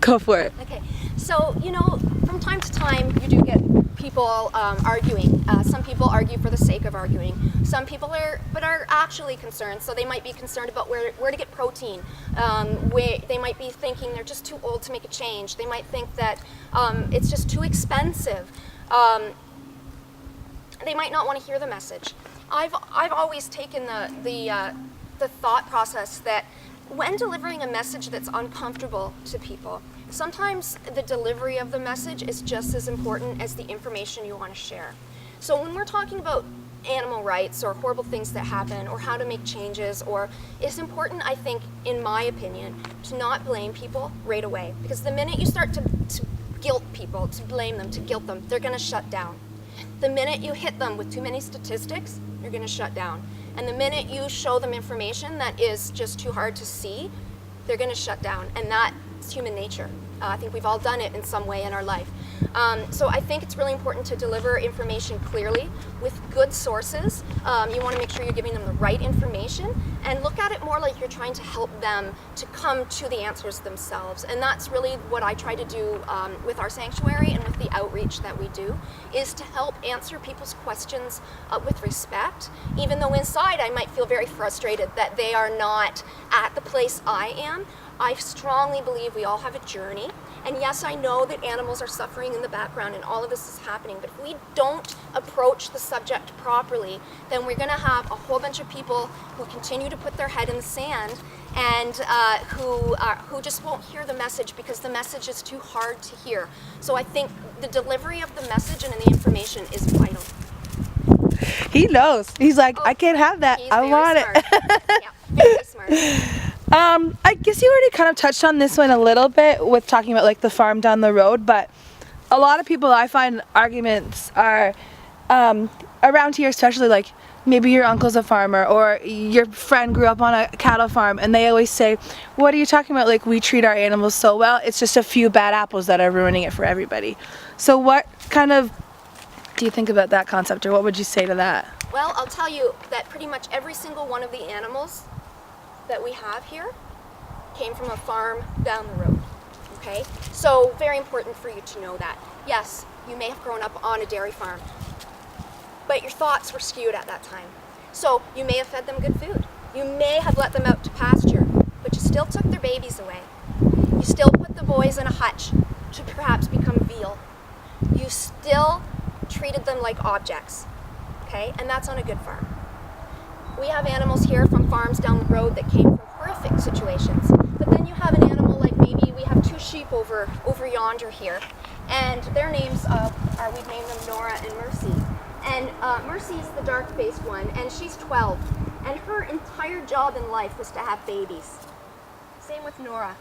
Go for it. Okay, so, you know, from time to time, you do get people arguing. Some people argue for the sake of arguing. Some people are actually concerned. So they might be concerned about where to get protein. They might be thinking they're just too old to make a change. They might think that it's just too expensive. They might not want to hear the message. I've always taken the thought process that when delivering a message that's uncomfortable to people, sometimes the delivery of the message is just as important as the information you want to share. So when we're talking about animal rights or horrible things that happen or how to make changes, or it's important, I think, in my opinion, to not blame people right away. Because the minute you start to guilt people, to blame them, to guilt them, they're going to shut down. The minute you hit them with too many statistics, you're going to shut down. And the minute you show them information that is just too hard to see, they're going to shut down. And that's human nature. I think we've all done it in some way in our life. So I think it's really important to deliver information clearly with good sources. You want to make sure you're giving them the right information and look at it more like you're trying to help them to come to the answers themselves. And that's really what I try to do with our sanctuary and with the outreach that we do, is to help answer people's questions with respect, even though inside I might feel very frustrated that they are not at the place I am. I strongly believe we all have a journey, and yes, I know that animals are suffering in the background and all of this is happening, but if we don't approach the subject properly, then we're going to have a whole bunch of people who continue to put their head in the sand and who just won't hear the message because the message is too hard to hear. So I think the delivery of the message and the information is vital. He knows. He's like, I can't have that. I want it. Yeah, very smart. I guess you already kind of touched on this one a little bit with talking about like the farm down the road, but a lot of people, I find arguments are around here, especially like maybe your uncle's a farmer or your friend grew up on a cattle farm, and they always say, what are you talking about? Like, we treat our animals so well, it's just a few bad apples that are ruining it for everybody. So what kind of do you think about that concept, or what would you say to that? Well, I'll tell you that pretty much every single one of the animals that we have here came from a farm down the road, okay? So very important for you to know that. Yes, you may have grown up on a dairy farm, but your thoughts were skewed at that time. So you may have fed them good food. You may have let them out to pasture, but you still took their babies away. You still put the boys in a hutch to perhaps become veal. You still treated them like objects, okay? And that's on a good farm. We have animals here from farms down the road that came from horrific situations. But then you have an animal like maybe we have two sheep over yonder here. And their names we've named them Nora and Mercy. And Mercy is the dark-faced one, and she's 12. And her entire job in life was to have babies. Same with Nora.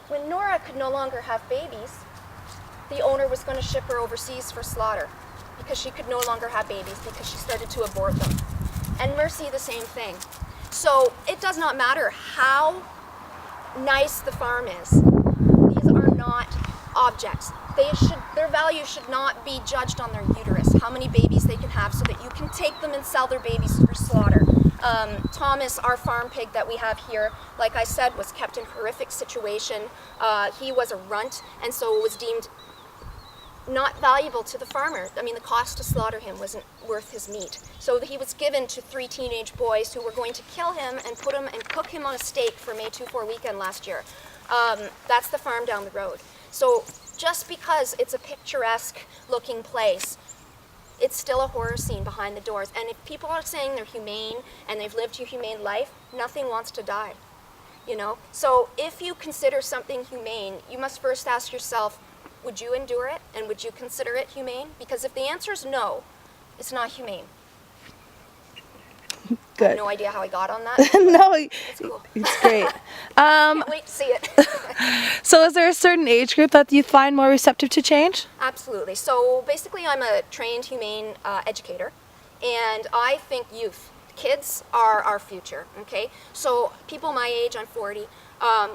When Nora could no longer have babies, the owner was going to ship her overseas for slaughter because she could no longer have babies because she started to abort them. And Mercy, the same thing. So it does not matter how nice the farm is. These are not objects. Their value should not be judged on their uterus, how many babies they can have so that you can take them and sell their babies for slaughter. Thomas, our farm pig that we have here, like I said, was kept in horrific situation. He was a runt, and so it was deemed not valuable to the farmer. I mean, the cost to slaughter him wasn't worth his meat. So he was given to 3 teenage boys who were going to kill him and put him and cook him on a steak for May 2-4 weekend last year. That's the farm down the road. So just because it's a picturesque looking place, it's still a horror scene behind the doors. And if people are saying they're humane and they've lived a humane life, nothing wants to die, you know? So if you consider something humane, you must first ask yourself, would you endure it, and would you consider it humane? Because if the answer is no, it's not humane. Good. I have no idea how I got on that. No, it's cool. It's great. Can't wait to see it. So is there a certain age group that you find more receptive to change? Absolutely. So basically I'm a trained humane educator, and I think youth, kids are our future, okay? So people my age, I'm 40,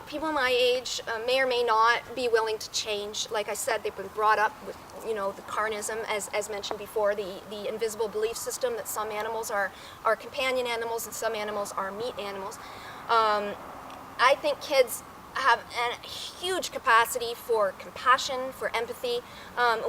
people my age may or may not be willing to change. Like I said, they've been brought up with, you know, the carnism, as mentioned before, the invisible belief system that some animals are companion animals and some animals are meat animals. I think kids have a huge capacity for compassion, for empathy.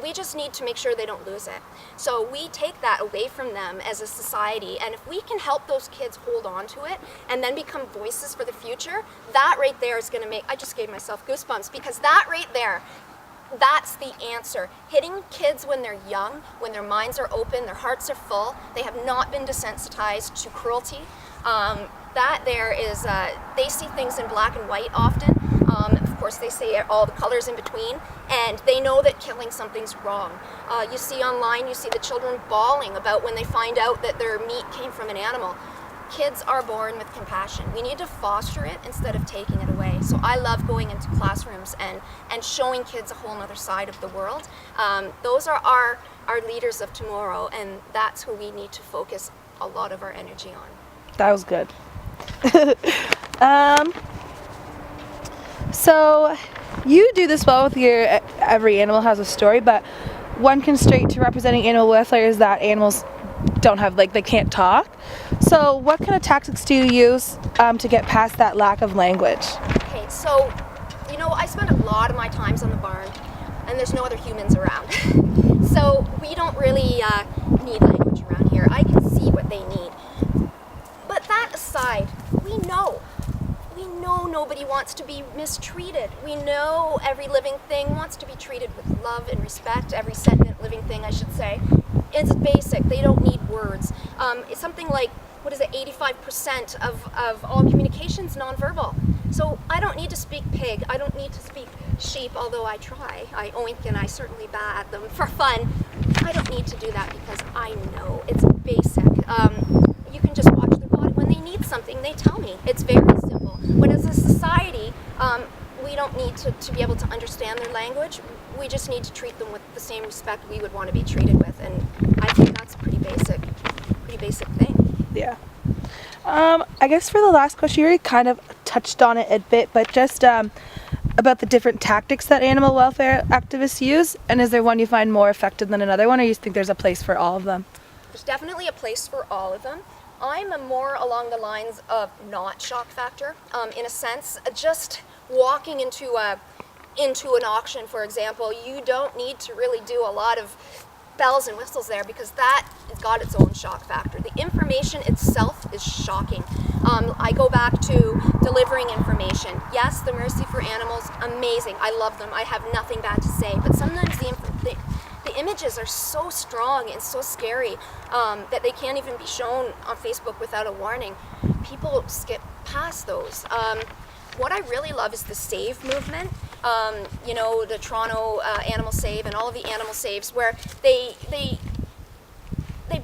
We just need to make sure they don't lose it. So we take that away from them as a society, and if we can help those kids hold on to it and then become voices for the future, that right there is going to make, I just gave myself goosebumps, because that right there, that's the answer. Hitting kids when they're young, when their minds are open, their hearts are full, they have not been desensitized to cruelty. That there is, they see things in black and white often. Of course, they see all the colors in between, and they know that killing something's wrong. You see online, you see the children bawling about when they find out that their meat came from an animal. Kids are born with compassion. We need to foster it instead of taking it away. So I love going into classrooms and showing kids a whole other side of the world. Those are our leaders of tomorrow, and that's who we need to focus a lot of our energy on. That was good. So you do this well with your every animal has a story, but one constraint to representing animal welfare is that animals don't have, like, they can't talk. So what kind of tactics do you use to get past that lack of language? Okay, so, you know, I spend a lot of my times on the barn, and there's no other humans around. So we don't really need language around here. I can see what they need. But that aside, we know nobody wants to be mistreated. We know every living thing wants to be treated with love and respect. Every sentient living thing, I should say. It's basic. They don't need words. It's something like, 85% of all communication's nonverbal. So I don't need to speak pig. I don't need to speak sheep, although I try. I oink and I certainly baa at them for fun. I don't need to do that because I know it's basic. You can just watch their body. When they need something, they tell me. It's very simple. But as a society, we don't need to be able to understand their language. We just need to treat them with the same respect we would want to be treated with, and I think that's a pretty basic thing. Yeah. I guess for the last question, you already kind of touched on it a bit, but just about the different tactics that animal welfare activists use, and is there one you find more effective than another one, or you think there's a place for all of them? There's definitely a place for all of them. I'm more along the lines of not shock factor, in a sense. Just walking into an auction, for example, you don't need to really do a lot of bells and whistles there, because that has got its own shock factor. The information itself is shocking. I go back to delivering information. Yes, the Mercy for Animals, amazing. I love them. I have nothing bad to say. But sometimes the images are so strong and so scary that they can't even be shown on Facebook without a warning. People skip past those. What I really love is the save movement. You know, the Toronto Animal Save and all of the animal saves, where they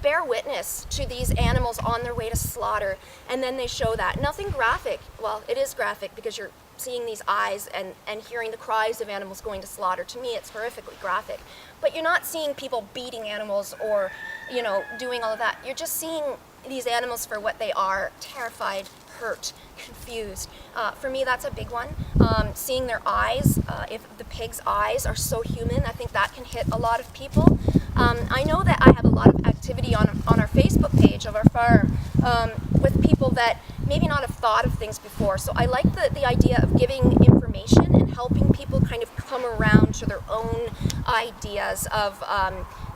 bear witness to these animals on their way to slaughter, and then they show that. Nothing graphic. Well, it is graphic because you're seeing these eyes and hearing the cries of animals going to slaughter. To me, it's horrifically graphic. But you're not seeing people beating animals or, you know, doing all of that. You're just seeing these animals for what they are: terrified, hurt, confused. For me, that's a big one. Seeing their eyes, if the pig's eyes are so human, I think that can hit a lot of people. I know that I have a lot of activity on our Facebook page of our farm with people that maybe not have thought of things before. So I like the idea of giving information and helping people kind of come around to their own ideas of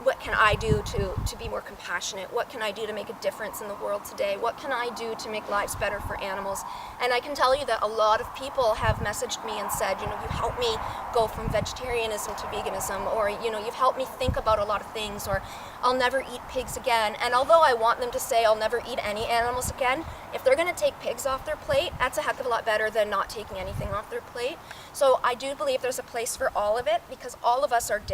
what can I do to be more compassionate? What can I do to make a difference in the world today? What can I do to make lives better for animals? And I can tell you that a lot of people have messaged me and said, you know, you helped me go from vegetarianism to veganism, or, you know, you've helped me think about a lot of things, or I'll never eat pigs again. And although I want them to say I'll never eat any animals again, if they're going to take pigs off their plate, that's a heck of a lot better than not taking anything off their plate. So I do believe there's a place for all of it, because all of us are different.